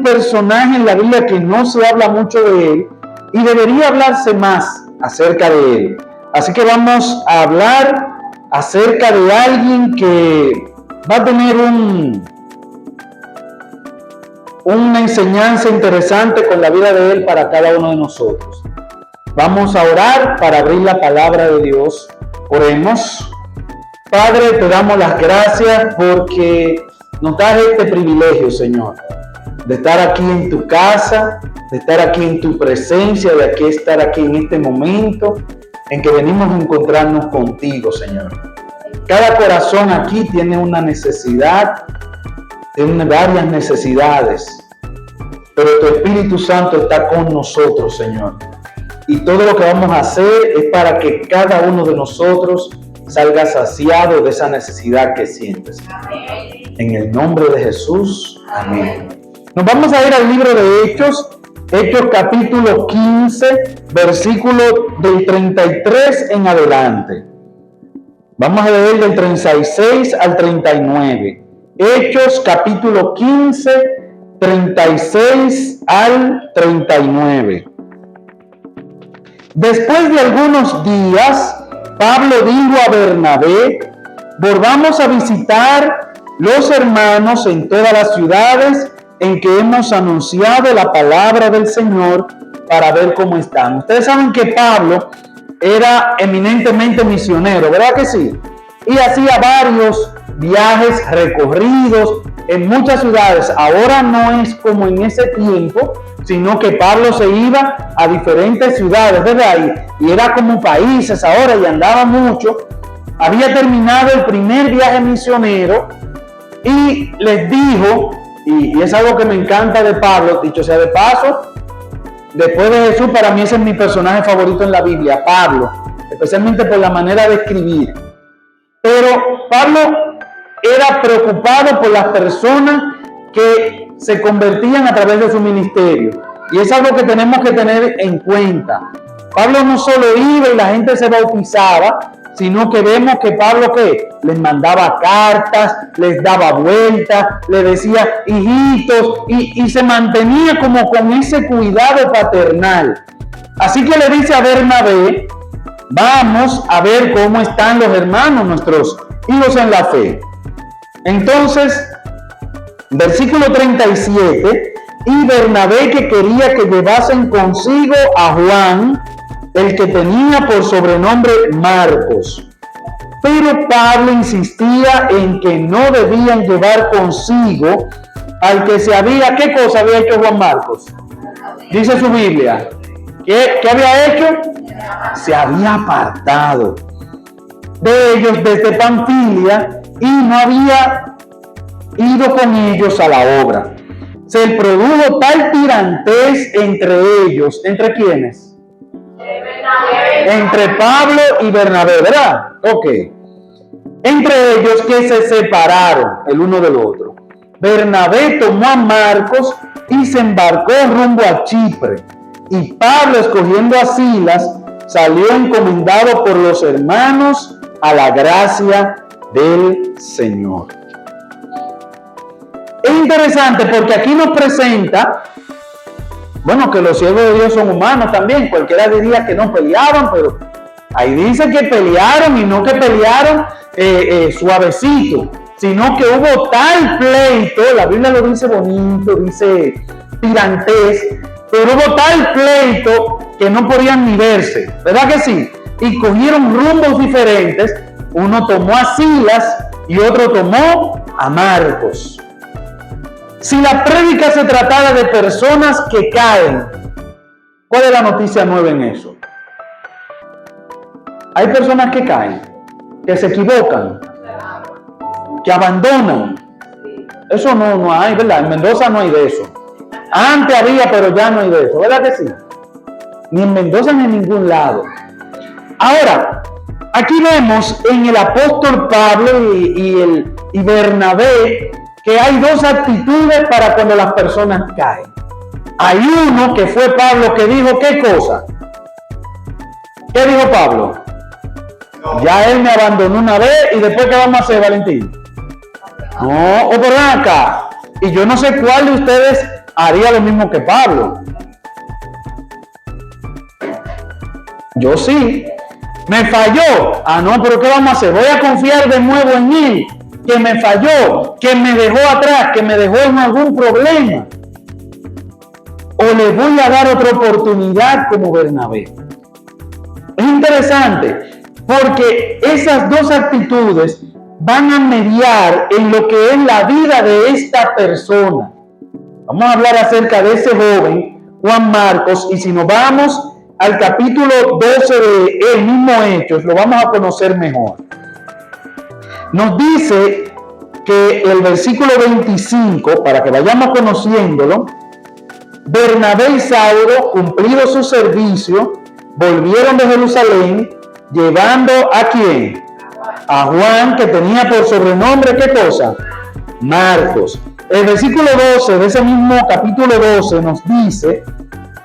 un personaje en la Biblia que no se habla mucho de él y debería hablarse más acerca de él. Así que vamos a hablar acerca de alguien que va a tener una enseñanza interesante con la vida de él para cada uno de nosotros. Vamos a orar para abrir la palabra de Dios. Oremos. Padre, te damos las gracias porque nos das este privilegio, Señor, de estar aquí en tu casa, de estar aquí en tu presencia, de estar aquí en este momento en que venimos a encontrarnos contigo, Señor. Cada corazón aquí tiene una necesidad, tiene varias necesidades, pero tu Espíritu Santo está con nosotros, Señor. Y todo lo que vamos a hacer es para que cada uno de nosotros salga saciado de esa necesidad que sientes. Amén. En el nombre de Jesús, amén. Nos vamos a ir al libro de Hechos capítulo 15, versículo del 33 en adelante. Vamos a leer del 36 al 39. Hechos capítulo 15, 36 al 39. Después de algunos días, Pablo dijo a Bernabé: volvamos a visitar los hermanos en todas las ciudades en que hemos anunciado la palabra del Señor para ver cómo están. Ustedes saben que Pablo era eminentemente misionero, ¿verdad que sí? Y hacía varios viajes, recorridos en muchas ciudades. Ahora no es como en ese tiempo, sino que Pablo se iba a diferentes ciudades, ¿verdad? Y era como países ahora y andaba mucho. Había terminado el primer viaje misionero y les dijo, y es algo que me encanta de Pablo, dicho sea de paso, después de Jesús, para mí ese es mi personaje favorito en la Biblia, Pablo, especialmente por la manera de escribir. Pero Pablo era preocupado por las personas que se convertían a través de su ministerio. Y es algo que tenemos que tener en cuenta. Pablo no solo iba y la gente se bautizaba, sino que vemos que Pablo les mandaba cartas, les daba vueltas, les decía hijitos y se mantenía como con ese cuidado paternal. Así que le dice a Bernabé: vamos a ver cómo están los hermanos, nuestros hijos en la fe. Entonces, versículo 37, y Bernabé, que quería que llevasen consigo a Juan, el que tenía por sobrenombre Marcos. Pero Pablo insistía en que no debían llevar consigo al que se había, ¿qué cosa había hecho Juan Marcos? Dice su Biblia. ¿Qué había hecho? Se había apartado de ellos desde Panfilia y no había ido con ellos a la obra. Se produjo tal tirantez entre ellos. ¿Entre quiénes? Entre Pablo y Bernabé, ¿verdad? Ok. Entre ellos que se separaron el uno del otro. Bernabé tomó a Marcos y se embarcó rumbo a Chipre. Y Pablo, escogiendo a Silas, salió encomendado por los hermanos a la gracia del Señor. Es interesante porque aquí nos presenta, bueno, que los siervos de Dios son humanos también. Cualquiera diría que no peleaban, pero ahí dice que pelearon, y no que pelearon suavecito, sino que hubo tal pleito. La Biblia lo dice bonito, dice tirantez, pero hubo tal pleito que no podían ni verse, ¿verdad que sí? Y cogieron rumbos diferentes. Uno tomó a Silas y otro tomó a Marcos. Si la prédica se tratara de personas que caen, ¿cuál es la noticia nueva en eso? Hay personas que caen, que se equivocan, que abandonan. Eso no hay, ¿verdad? En Mendoza no hay de eso. Antes había, pero ya no hay de eso, ¿verdad que sí? Ni en Mendoza ni en ningún lado. Ahora, aquí vemos en el apóstol Pablo y Bernabé que hay dos actitudes para cuando las personas caen. Hay uno que fue Pablo que dijo, ¿qué cosa? ¿Qué dijo Pablo? No. Ya él me abandonó una vez y después ¿qué vamos a hacer, Valentín? No, o por acá. Y yo no sé cuál de ustedes haría lo mismo que Pablo. Yo sí. Me falló. Ah, no, pero ¿qué vamos a hacer? Voy a confiar de nuevo en él, que me falló, que me dejó atrás, que me dejó en algún problema. O le voy a dar otra oportunidad como Bernabé. Es interesante, porque esas dos actitudes van a mediar en lo que es la vida de esta persona. Vamos a hablar acerca de ese joven, Juan Marcos, y si nos vamos al capítulo 12 de el mismo Hechos, lo vamos a conocer mejor. Nos dice que el versículo 25, para que vayamos conociéndolo, Bernabé y Saulo, cumplido su servicio, volvieron de Jerusalén, llevando ¿a quién? A Juan, que tenía por sobrenombre, ¿qué cosa? Marcos. El versículo 12 de ese mismo capítulo 12 nos dice: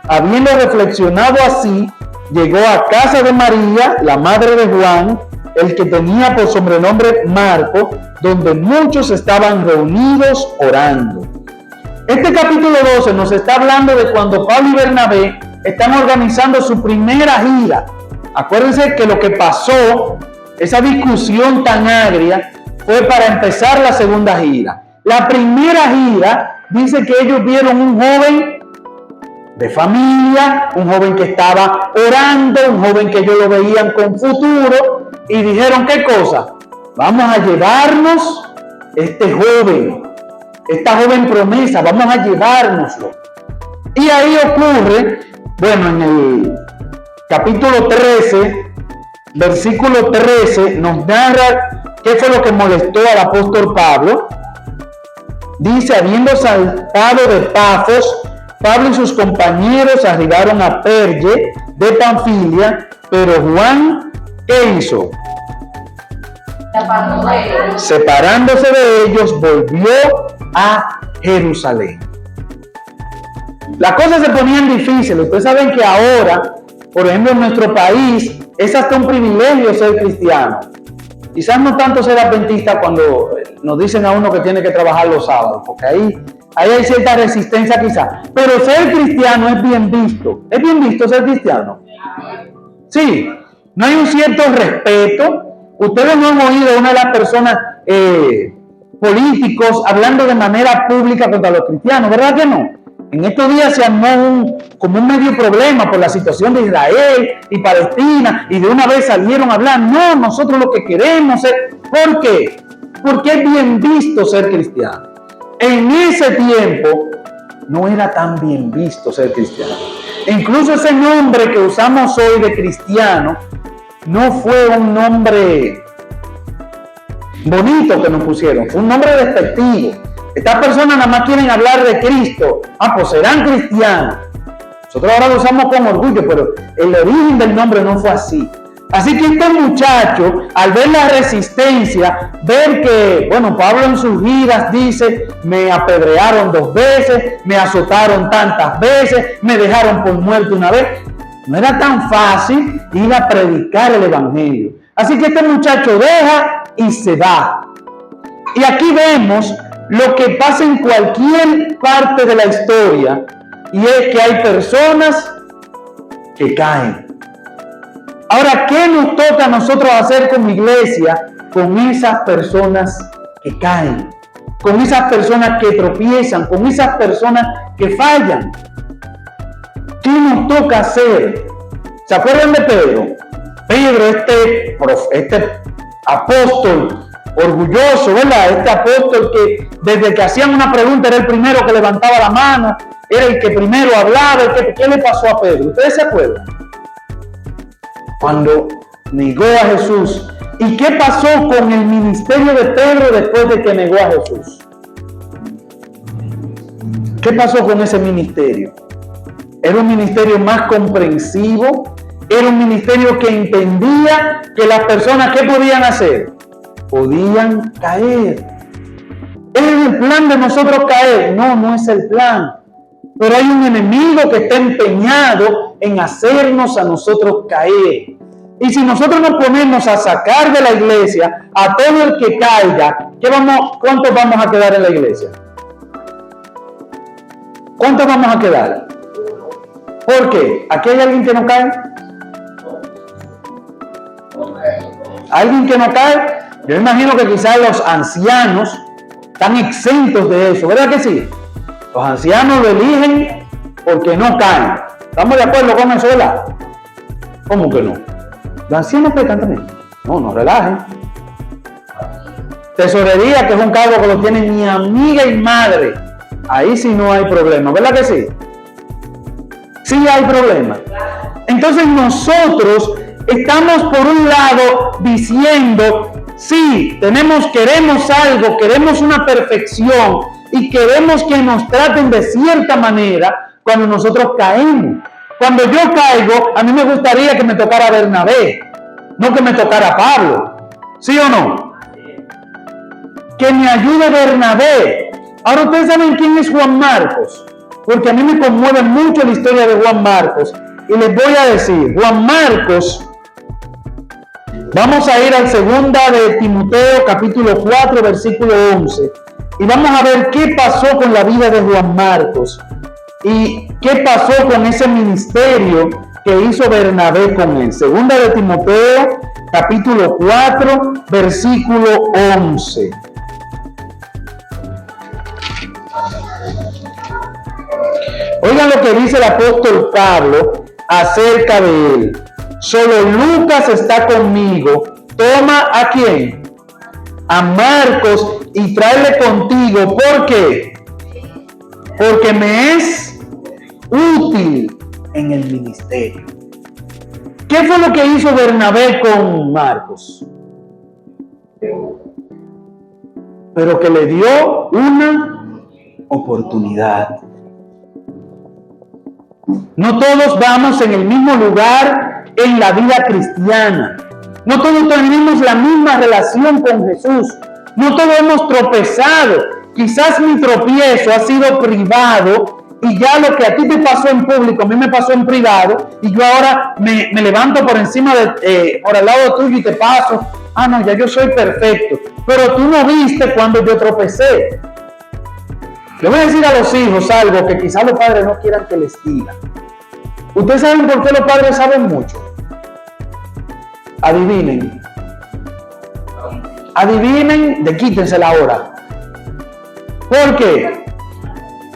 habiendo reflexionado así, llegó a casa de María, la madre de Juan, el que tenía por sobrenombre Marcos, donde muchos estaban reunidos orando. Este capítulo 12 nos está hablando de cuando Pablo y Bernabé están organizando su primera gira. Acuérdense que lo que pasó, esa discusión tan agria, fue para empezar la segunda gira. La primera gira dice que ellos vieron un joven de familia, un joven que estaba orando, un joven que ellos lo veían con futuro, y dijeron, ¿qué cosa? Vamos a llevarnos este joven, esta joven promesa, vamos a llevárnoslo. Y ahí ocurre, bueno, en el capítulo 13, versículo 13, nos narra qué fue lo que molestó al apóstol Pablo. Dice: habiendo saltado de Pafos, Pablo y sus compañeros arribaron a Perge de Panfilia, pero Juan, ¿qué hizo? Separándose de ellos, volvió a Jerusalén. Las cosas se ponían difíciles. Ustedes saben que ahora, por ejemplo, en nuestro país, es hasta un privilegio ser cristiano. Quizás no tanto ser adventista cuando nos dicen a uno que tiene que trabajar los sábados, porque ahí hay cierta resistencia quizás. Pero ser cristiano es bien visto. ¿Es bien visto ser cristiano? Sí. No hay un cierto respeto. Ustedes no han oído a una de las personas políticos hablando de manera pública contra los cristianos, ¿verdad que no? En estos días se armó como un medio problema por la situación de Israel y Palestina, y de una vez salieron a hablar: no, nosotros lo que queremos es... ¿Por qué? Porque es bien visto ser cristiano. En ese tiempo no era tan bien visto ser cristiano. Incluso ese nombre que usamos hoy de cristiano no fue un nombre bonito que nos pusieron, fue un nombre despectivo. Estas personas nada más quieren hablar de Cristo. Ah, pues serán cristianos. Nosotros ahora lo usamos con orgullo, pero el origen del nombre no fue así. Así que este muchacho, al ver la resistencia, ver que, bueno, Pablo en sus giras dice: me apedrearon 2 veces, me azotaron tantas veces, me dejaron por muerto una vez. No era tan fácil ir a predicar el evangelio. Así que este muchacho deja y se va. Y aquí vemos lo que pasa en cualquier parte de la historia, y es que hay personas que caen. Ahora, ¿qué nos toca a nosotros hacer como iglesia con esas personas que caen? Con esas personas que tropiezan, con esas personas que fallan. ¿Qué nos toca hacer? ¿Se acuerdan de Pedro? Pedro, este apóstol orgulloso, ¿verdad? Este apóstol que desde que hacían una pregunta era el primero que levantaba la mano, era el que primero hablaba. ¿Qué le pasó a Pedro? ¿Ustedes se acuerdan? Cuando negó a Jesús. ¿Y qué pasó con el ministerio de Pedro después de que negó a Jesús? ¿Qué pasó con ese ministerio? Era un ministerio más comprensivo, era un ministerio que entendía que las personas, ¿qué podían hacer? Podían caer. ¿Es el plan de nosotros caer? No, no es el plan. Pero hay un enemigo que está empeñado en hacernos a nosotros caer. Y si nosotros nos ponemos a sacar de la iglesia a todo el que caiga, ¿cuántos vamos a quedar en la iglesia? ¿Cuántos vamos a quedar? ¿Por qué? ¿Aquí hay alguien que no cae? ¿Alguien que no cae? Yo imagino que quizás los ancianos están exentos de eso, ¿verdad que sí? Los ancianos lo eligen porque no caen. ¿Estamos de acuerdo con eso, verdad? ¿Cómo que no? Los ancianos pecan también. No relajen. Tesorería, que es un cargo que lo tiene mi amiga y madre. Ahí sí no hay problema, ¿verdad que sí? Sí hay problema. Entonces nosotros estamos por un lado diciendo, sí, queremos algo, queremos una perfección y queremos que nos traten de cierta manera cuando nosotros caemos. Cuando yo caigo, a mí me gustaría que me tocara Bernabé, no que me tocara Pablo. ¿Sí o no? Que me ayude Bernabé. Ahora ustedes saben quién es Juan Marcos, porque a mí me conmueve mucho la historia de Juan Marcos. Y les voy a decir, Juan Marcos, vamos a ir al 2 de Timoteo, capítulo 4, versículo 11. Y vamos a ver qué pasó con la vida de Juan Marcos. Y qué pasó con ese ministerio que hizo Bernabé con él. 2 de Timoteo, capítulo 4, versículo 11. Oigan lo que dice el apóstol Pablo acerca de él. Solo Lucas está conmigo. Toma ¿a quién? A Marcos y tráele contigo. ¿Por qué? Porque me es útil en el ministerio. ¿Qué fue lo que hizo Bernabé con Marcos? Pero que le dio una oportunidad. No todos vamos en el mismo lugar en la vida cristiana. No todos tenemos la misma relación con Jesús. No todos hemos tropezado. Quizás mi tropiezo ha sido privado y ya lo que a ti te pasó en público, a mí me pasó en privado y yo ahora me levanto por encima por al lado tuyo y te paso. Ah, no, ya yo soy perfecto. Pero tú no viste cuando yo tropecé. Le voy a decir a los hijos algo que quizás los padres no quieran que les diga. ¿Ustedes saben por qué los padres saben mucho? Adivinen. Adivinen, quítensela ahora. ¿Por qué?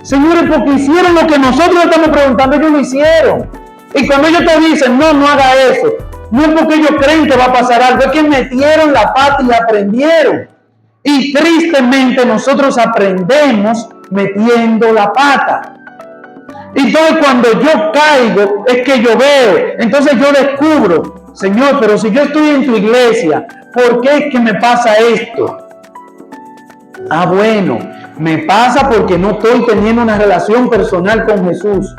Señores, porque hicieron lo que nosotros estamos preguntando, ellos lo hicieron. Y cuando ellos te dicen, no haga eso, no es porque ellos creen que va a pasar algo, es que metieron la pata y aprendieron. Y tristemente nosotros aprendemos metiendo la pata. Entonces cuando yo caigo es que yo veo, entonces yo descubro, Señor, pero si yo estoy en tu iglesia, ¿por qué es que me pasa esto? Ah, bueno, me pasa porque no estoy teniendo una relación personal con Jesús.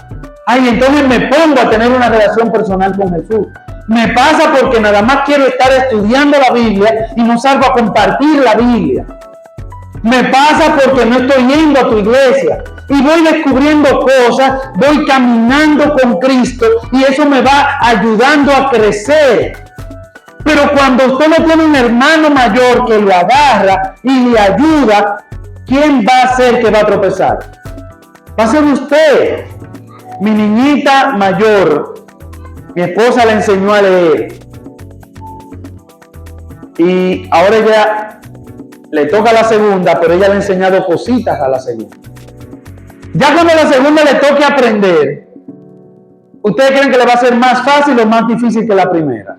Ay, entonces me pongo a tener una relación personal con Jesús. Me pasa porque nada más quiero estar estudiando la Biblia y no salgo a compartir la Biblia. Me pasa porque no estoy yendo a tu iglesia y voy descubriendo cosas, voy caminando con Cristo y eso me va ayudando a crecer. Pero cuando usted no tiene un hermano mayor que lo agarra y le ayuda, ¿quién va a ser que va a tropezar? Va a ser usted. Mi niñita mayor, mi esposa le enseñó a leer y ahora ella le toca la segunda, pero ella le ha enseñado cositas a la segunda. Ya cuando la segunda le toque aprender, ¿ustedes creen que le va a ser más fácil o más difícil que la primera?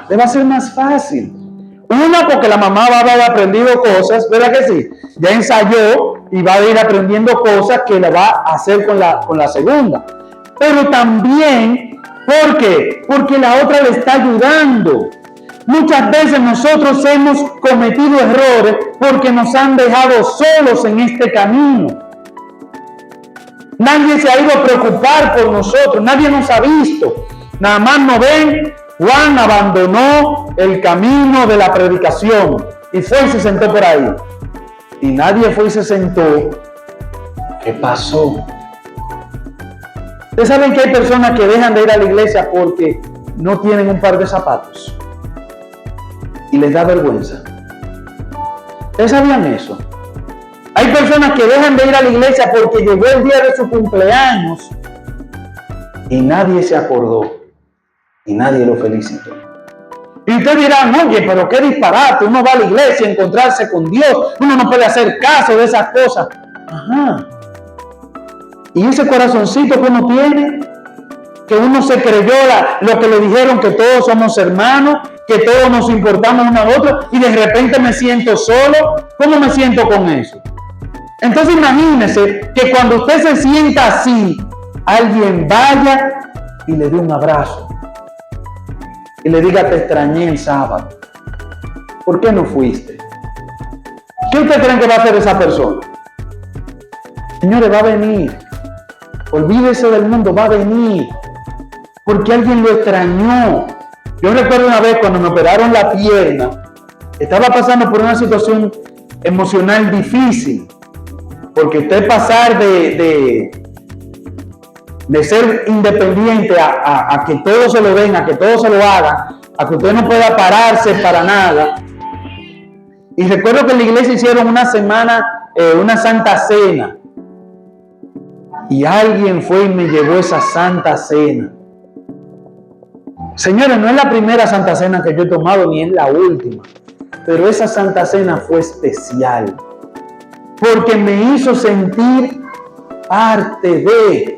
Le va a ser más fácil. Una, porque la mamá va a haber aprendido cosas, ¿verdad que sí? Ya ensayó y va a ir aprendiendo cosas que le va a hacer con la segunda. Pero también, ¿por qué? Porque la otra le está ayudando. Muchas veces nosotros hemos cometido errores porque nos han dejado solos en este camino. Nadie se ha ido a preocupar por nosotros, nadie nos ha visto. Nada más nos ven, Juan abandonó el camino de la predicación y fue y se sentó por ahí. Y nadie fue y se sentó. ¿Qué pasó? Ustedes saben que hay personas que dejan de ir a la iglesia porque no tienen un par de zapatos y les da vergüenza. ¿Ustedes sabían eso? Hay personas que dejan de ir a la iglesia porque llegó el día de su cumpleaños y nadie se acordó y nadie lo felicitó. Y ustedes dirán, oye, pero qué disparate, uno va a la iglesia a encontrarse con Dios, uno no puede hacer caso de esas cosas. Ajá. Y ese corazoncito que uno tiene, que uno se creyó lo que le dijeron, que todos somos hermanos, que todos nos importamos uno a otro, y de repente me siento solo. ¿Cómo me siento con eso? Entonces imagínese que cuando usted se sienta así, alguien vaya y le dé un abrazo y le diga, te extrañé el sábado. ¿Por qué no fuiste? ¿Qué usted cree que va a hacer esa persona? Señores, va a venir. Olvídese del mundo, va a venir. Porque alguien lo extrañó. Yo recuerdo una vez cuando me operaron la pierna, estaba pasando por una situación emocional difícil. Porque usted pasar de ser independiente a que todo se lo den, a que todo se lo haga, a que usted no pueda pararse para nada. Y recuerdo que en la iglesia hicieron una semana, una santa cena. Y alguien fue y me llevó esa santa cena. Señores, no es la primera santa cena que yo he tomado, ni es la última. Pero esa santa cena fue especial. Porque me hizo sentir parte de.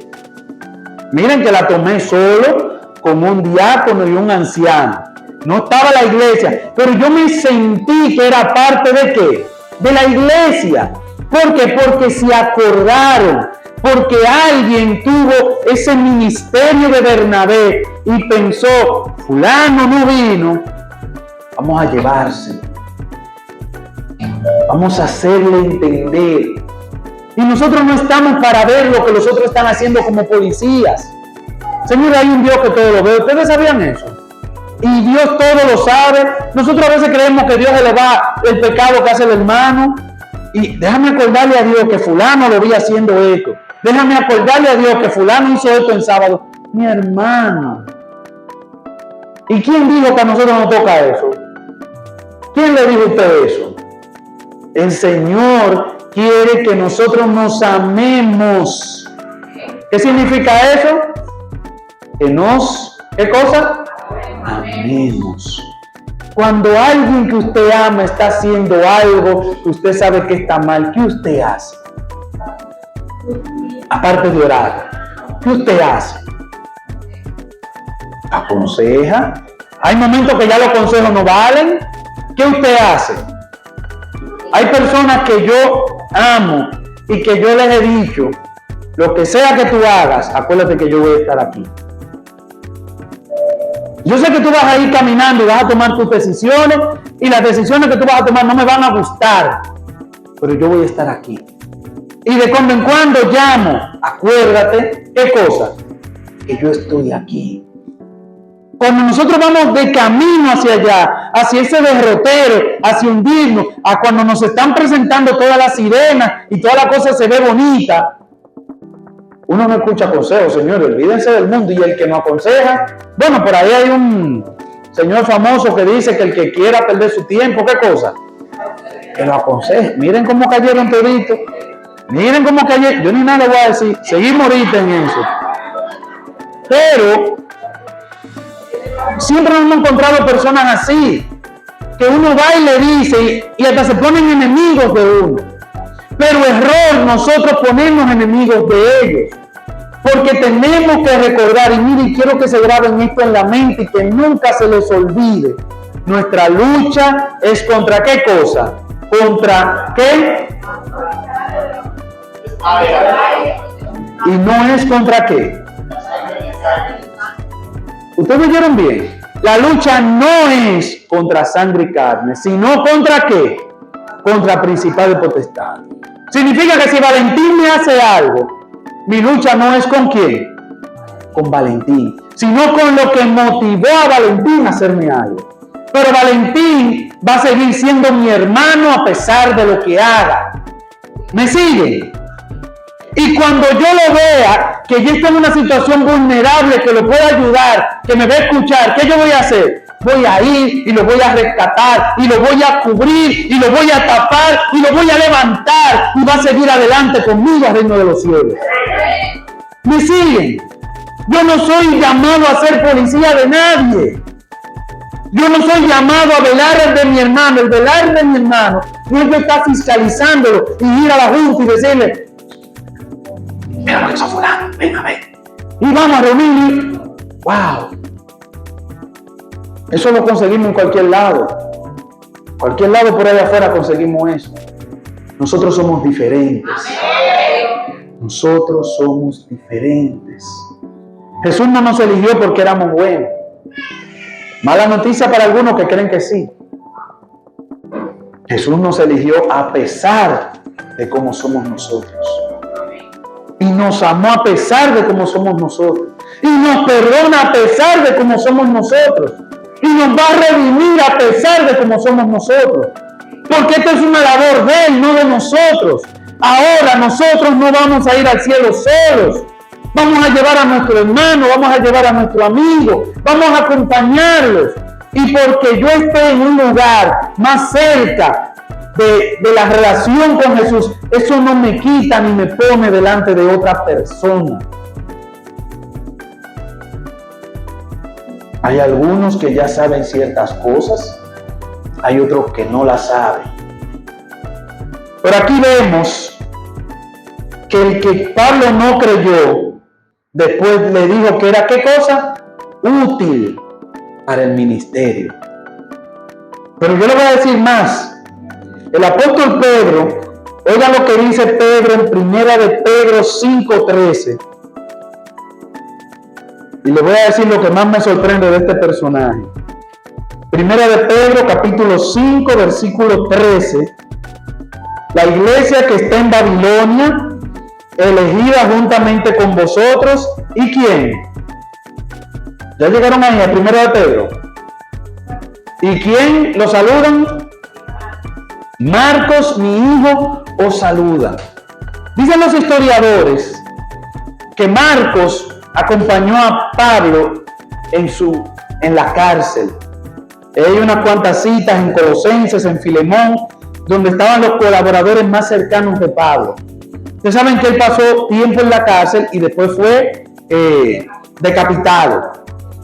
Miren que la tomé solo con un diácono y un anciano. No estaba la iglesia, pero yo me sentí que era parte de ¿qué? De la iglesia. ¿Por qué? Porque se acordaron, porque alguien tuvo ese ministerio de Bernabé y pensó, fulano no vino, vamos a llevárselo. Vamos a hacerle entender. Y nosotros no estamos para ver lo que los otros están haciendo como policías. Señor, hay un Dios que todo lo ve. ¿Ustedes sabían eso? Y Dios todo lo sabe. Nosotros a veces creemos que Dios se le va el pecado que hace el hermano. Y déjame acordarle a Dios que fulano lo vi haciendo esto. Déjame acordarle a Dios que fulano hizo esto en sábado. Mi hermano. ¿Y quién dijo que a nosotros nos toca eso? ¿Quién le dijo a usted eso? El Señor quiere que nosotros nos amemos. ¿Qué significa eso? Que nos, ¿qué cosa? Amemos. Cuando alguien que usted ama está haciendo algo que usted sabe que está mal, ¿qué usted hace? Aparte de orar, ¿qué usted hace? ¿Aconseja? Hay momentos que ya los consejos no valen. ¿Qué usted hace? Hay personas que yo amo y que yo les he dicho, lo que sea que tú hagas, acuérdate que yo voy a estar aquí. Yo sé que tú vas a ir caminando y vas a tomar tus decisiones y las decisiones que tú vas a tomar no me van a gustar, pero yo voy a estar aquí. Y de cuando en cuando llamo, acuérdate, ¿qué cosa? Que yo estoy aquí. Cuando nosotros vamos de camino hacia allá, hacia ese derrotero, hacia hundirnos, a cuando nos están presentando todas las sirenas y toda la cosa se ve bonita, uno no escucha consejos, señores, olvídense del mundo. Y el que no aconseja, bueno, por ahí hay un señor famoso que dice que el que quiera perder su tiempo, ¿qué cosa? Que lo aconseje. Miren cómo cayeron toditos. Miren cómo cayeron. Yo ni nada voy a decir. Seguimos ahorita en eso. Pero siempre nos hemos encontrado personas así, que uno va y le dice y hasta se ponen enemigos de uno. Pero error nosotros ponernos enemigos de ellos, porque tenemos que recordar, y mire, quiero que se graben esto en la mente y que nunca se les olvide, nuestra lucha es contra ¿qué cosa? ¿Contra qué? Y no es contra qué. ¿Ustedes vieron bien? La lucha no es contra sangre y carne, sino contra ¿qué? Contra principado y potestad. Significa que si Valentín me hace algo, mi lucha no es con quién, con Valentín, sino con lo que motivó a Valentín a hacerme algo. Pero Valentín va a seguir siendo mi hermano a pesar de lo que haga. ¿Me siguen? Y cuando yo lo vea, que yo estoy en una situación vulnerable, que lo pueda ayudar, que me va a escuchar, ¿qué yo voy a hacer? voy a ir y lo voy a rescatar y lo voy a cubrir y lo voy a tapar y lo voy a levantar y va a seguir adelante conmigo al reino de los cielos. ¿Me siguen? Yo no soy llamado a ser policía de nadie. Yo no soy llamado a velar de mi hermano. El velar de mi hermano no es yo estar fiscalizándolo y ir a la junta y decirle: mira lo que hizo fulano, ven a ver. Y vamos a reunir. ¡Wow! Eso lo conseguimos en cualquier lado. Cualquier lado por allá afuera conseguimos eso. Nosotros somos diferentes. Nosotros somos diferentes. Jesús no nos eligió porque éramos buenos. Mala noticia para algunos que creen que sí. Jesús nos eligió a pesar de cómo somos nosotros. Y nos amó a pesar de cómo somos nosotros. Y nos perdona a pesar de cómo somos nosotros. Y nos va a redimir a pesar de cómo somos nosotros. Porque esto es una labor de Él, no de nosotros. Ahora nosotros no vamos a ir al cielo solos. Vamos a llevar a nuestro hermano, vamos a llevar a nuestro amigo, vamos a acompañarlos. Y porque yo esté en un lugar más cerca de la relación con Jesús, eso no me quita ni me pone delante de otra persona. Hay algunos que ya saben ciertas cosas, hay otros que no las saben. Pero aquí vemos que el que Pablo no creyó, después le dijo que era ¿qué cosa? Útil para el ministerio. Pero yo le voy a decir más. El apóstol Pedro, oiga lo que dice Pedro en primera de Pedro 5:13. Y le voy a decir lo que más me sorprende de este personaje. Primera de Pedro capítulo 5 versículo 13. La iglesia que está en Babilonia, elegida juntamente con vosotros. ¿Y quién? ¿Ya llegaron ahí a primera de Pedro? ¿Y quién lo saludan? Marcos, mi hijo, os saluda. Dicen los historiadores que Marcos acompañó a Pablo en la cárcel. Hay unas cuantas citas en Colosenses, en Filemón, donde estaban los colaboradores más cercanos de Pablo. Ustedes saben que él pasó tiempo en la cárcel y después fue decapitado.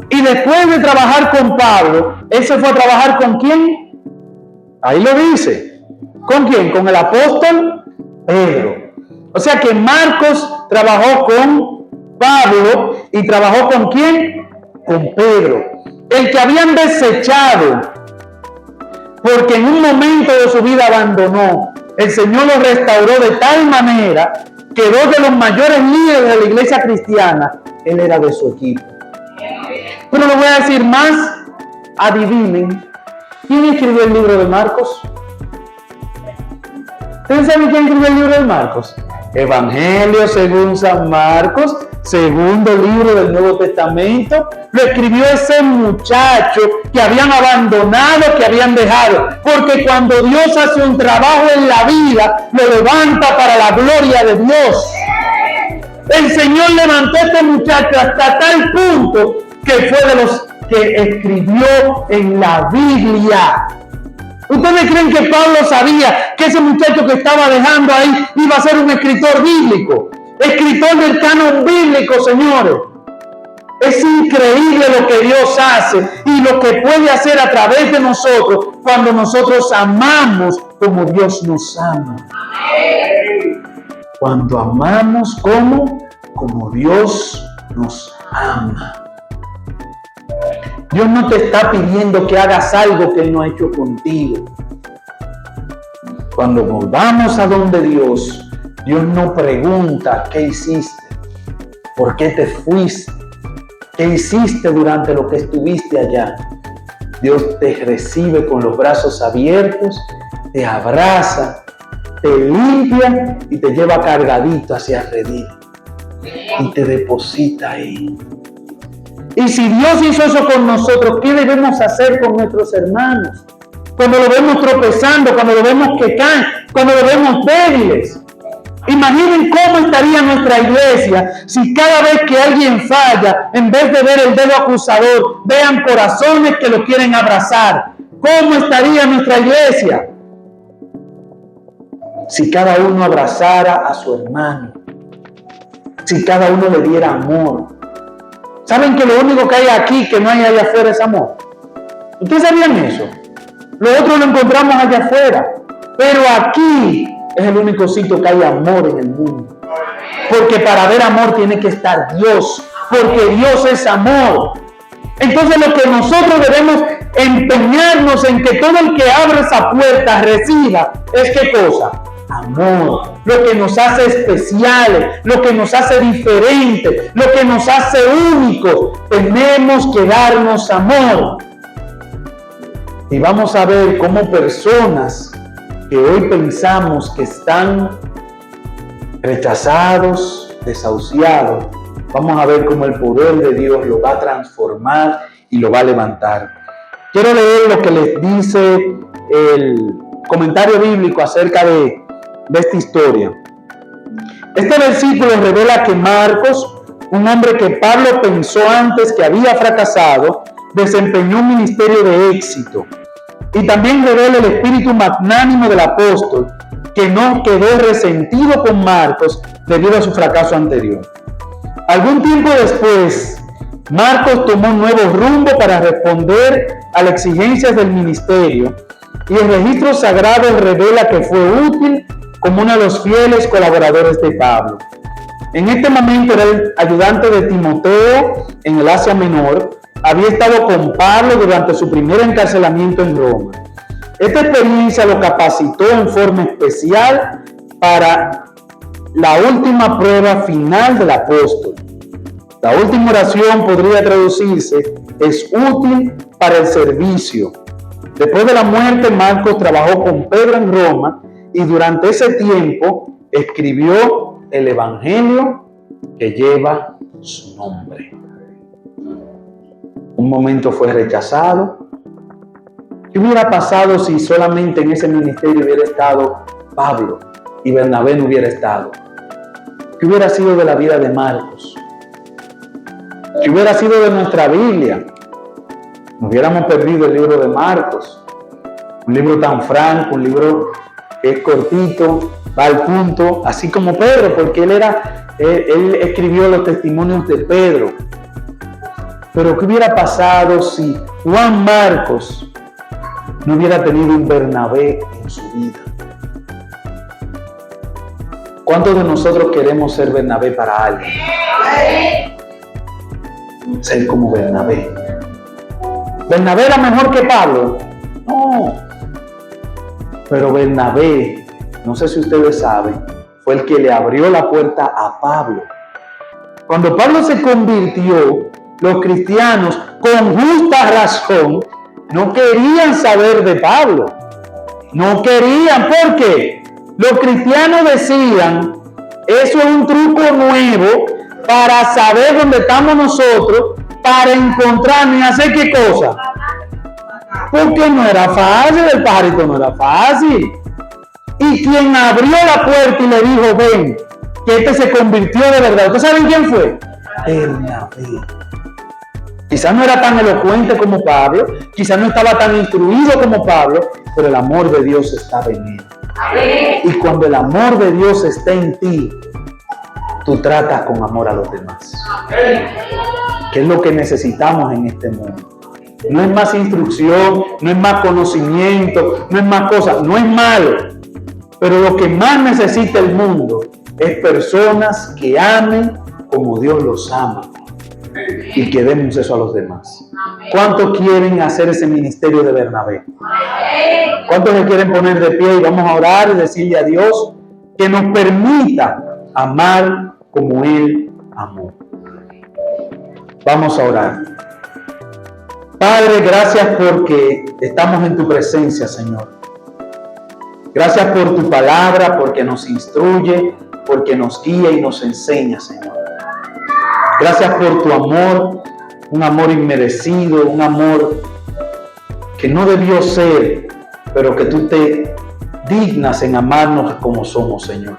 Y después de trabajar con Pablo, él se fue a trabajar ¿con quién? Ahí lo dice. ¿Con quién? Con el apóstol Pedro. O sea que Marcos trabajó con Pablo y trabajó ¿con quién? Con Pedro. El que habían desechado porque en un momento de su vida abandonó. El Señor lo restauró de tal manera que dos de los mayores líderes de la iglesia cristiana, él era de su equipo. Pero le voy a decir más, adivinen, ¿quién escribió el libro de Marcos? ¿Ustedes saben quién escribió el libro de Marcos? Evangelio según San Marcos, segundo libro del Nuevo Testamento, lo escribió ese muchacho que habían abandonado, que habían dejado. Porque cuando Dios hace un trabajo en la vida, lo levanta para la gloria de Dios. El Señor levantó a este muchacho hasta tal punto que fue de los que escribió en la Biblia. ¿Ustedes creen que Pablo sabía que ese muchacho que estaba dejando ahí iba a ser un escritor bíblico? Escritor del canon bíblico, señores. Es increíble lo que Dios hace y lo que puede hacer a través de nosotros cuando nosotros amamos como Dios nos ama. Cuando amamos como Dios nos ama. Dios no te está pidiendo que hagas algo que Él no ha hecho contigo. Cuando volvamos a donde Dios, Dios no pregunta qué hiciste, por qué te fuiste, qué hiciste durante lo que estuviste allá. Dios te recibe con los brazos abiertos, te abraza, te limpia y te lleva cargadito hacia el redil y te deposita ahí. Y si Dios hizo eso con nosotros, ¿qué debemos hacer con nuestros hermanos? Cuando lo vemos tropezando, cuando lo vemos que caen, cuando lo vemos débiles. Imaginen cómo estaría nuestra iglesia si cada vez que alguien falla, en vez de ver el dedo acusador, vean corazones que lo quieren abrazar. ¿Cómo estaría nuestra iglesia? Si cada uno abrazara a su hermano, si cada uno le diera amor. ¿Saben que lo único que hay aquí, que no hay allá afuera, es amor? ¿Ustedes sabían eso? Lo otro lo encontramos allá afuera, pero aquí es el único sitio que hay amor en el mundo. Porque para haber amor tiene que estar Dios, porque Dios es amor. Entonces lo que nosotros debemos empeñarnos en que todo el que abre esa puerta reciba es ¿qué cosa? Amor. Lo que nos hace especiales, lo que nos hace diferentes, lo que nos hace únicos. Tenemos que darnos amor. Y vamos a ver cómo personas que hoy pensamos que están rechazados, desahuciados, vamos a ver cómo el poder de Dios lo va a transformar y lo va a levantar. Quiero leer lo que les dice el comentario bíblico acerca de esta historia. Este versículo revela que Marcos, un hombre que Pablo pensó antes que había fracasado, desempeñó un ministerio de éxito. Y también revela el espíritu magnánimo del apóstol, que no quedó resentido con Marcos debido a su fracaso anterior. Algún tiempo después, Marcos tomó un nuevo rumbo para responder a las exigencias del ministerio, y el registro sagrado revela que fue útil como uno de los fieles colaboradores de Pablo. En este momento era el ayudante de Timoteo en el Asia Menor. Había estado con Pablo durante su primer encarcelamiento en Roma. Esta experiencia lo capacitó en forma especial para la última prueba final del apóstol. La última oración podría traducirse: es útil para el servicio. Después de la muerte, Marcos trabajó con Pedro en Roma y durante ese tiempo escribió el Evangelio que lleva su nombre. Un momento fue rechazado. ¿Qué hubiera pasado si solamente en ese ministerio hubiera estado Pablo y Bernabé no hubiera estado? ¿Qué hubiera sido de la vida de Marcos? ¿Qué hubiera sido de nuestra Biblia? Nos hubiéramos perdido el libro de Marcos, un libro tan franco, un libro que es cortito, va al punto, así como Pedro, porque él escribió los testimonios de Pedro. Pero ¿qué hubiera pasado si Juan Marcos no hubiera tenido un Bernabé en su vida? ¿Cuántos de nosotros queremos ser Bernabé para alguien? Ser como Bernabé. ¿Bernabé era mejor que Pablo? No. Pero Bernabé, no sé si ustedes saben, fue el que le abrió la puerta a Pablo. Cuando Pablo se convirtió, los cristianos, con justa razón, no querían saber de Pablo. No querían, ¿por qué? Los cristianos decían, eso es un truco nuevo para saber dónde estamos nosotros, para encontrarnos y hacer qué cosa. Porque no era fácil, el pajarito no era fácil. Y quien abrió la puerta y le dijo, ven, que este se convirtió de verdad. ¿Ustedes saben quién fue? Bernabé. Quizás no era tan elocuente como Pablo, quizás no estaba tan instruido como Pablo, pero el amor de Dios estaba en él. Y cuando el amor de Dios está en ti, tú tratas con amor a los demás. ¿Qué es lo que necesitamos en este mundo? No es más instrucción, no es más conocimiento, no es más cosas, no es malo. Pero lo que más necesita el mundo es personas que amen como Dios los ama y que demos eso a los demás. ¿Cuántos quieren hacer ese ministerio de Bernabé? ¿Cuántos se quieren poner de pie y vamos a orar y decirle a Dios que nos permita amar como Él amó? Vamos a orar. Padre, gracias porque estamos en tu presencia, Señor. Gracias por tu palabra, porque nos instruye, porque nos guía y nos enseña, Señor. Gracias por tu amor, un amor inmerecido, un amor que no debió ser, pero que tú te dignas en amarnos como somos, Señor.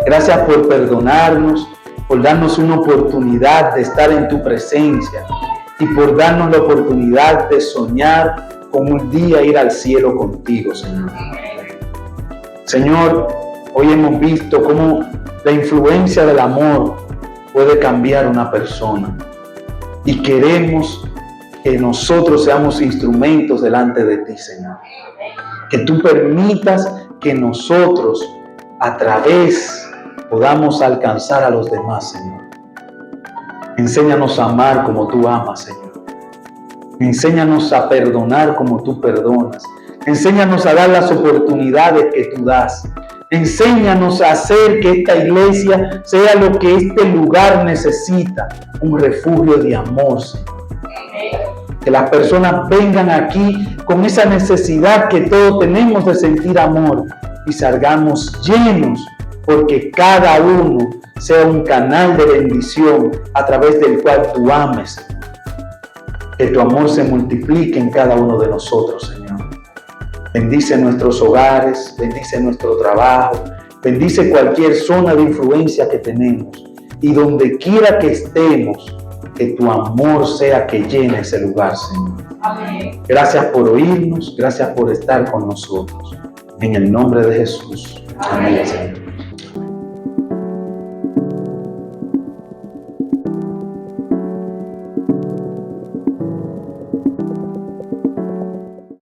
Gracias por perdonarnos, por darnos una oportunidad de estar en tu presencia y por darnos la oportunidad de soñar con un día ir al cielo contigo, Señor. Señor, hoy hemos visto cómo la influencia del amor puede cambiar una persona y queremos que nosotros seamos instrumentos delante de ti, Señor. Que tú permitas que nosotros a través podamos alcanzar a los demás, Señor. Enséñanos a amar como tú amas, Señor. Enséñanos a perdonar como tú perdonas. Enséñanos a dar las oportunidades que tú das. Enséñanos a hacer que esta iglesia sea lo que este lugar necesita, un refugio de amor, Señor. Que las personas vengan aquí con esa necesidad que todos tenemos de sentir amor y salgamos llenos, porque cada uno sea un canal de bendición a través del cual tú ames, Señor. Que tu amor se multiplique en cada uno de nosotros, Señor. Bendice nuestros hogares, bendice nuestro trabajo, bendice cualquier zona de influencia que tenemos y donde quiera que estemos, que tu amor sea que llene ese lugar, Señor. Amén. Gracias por oírnos, gracias por estar con nosotros. En el nombre de Jesús. Amén, Señor.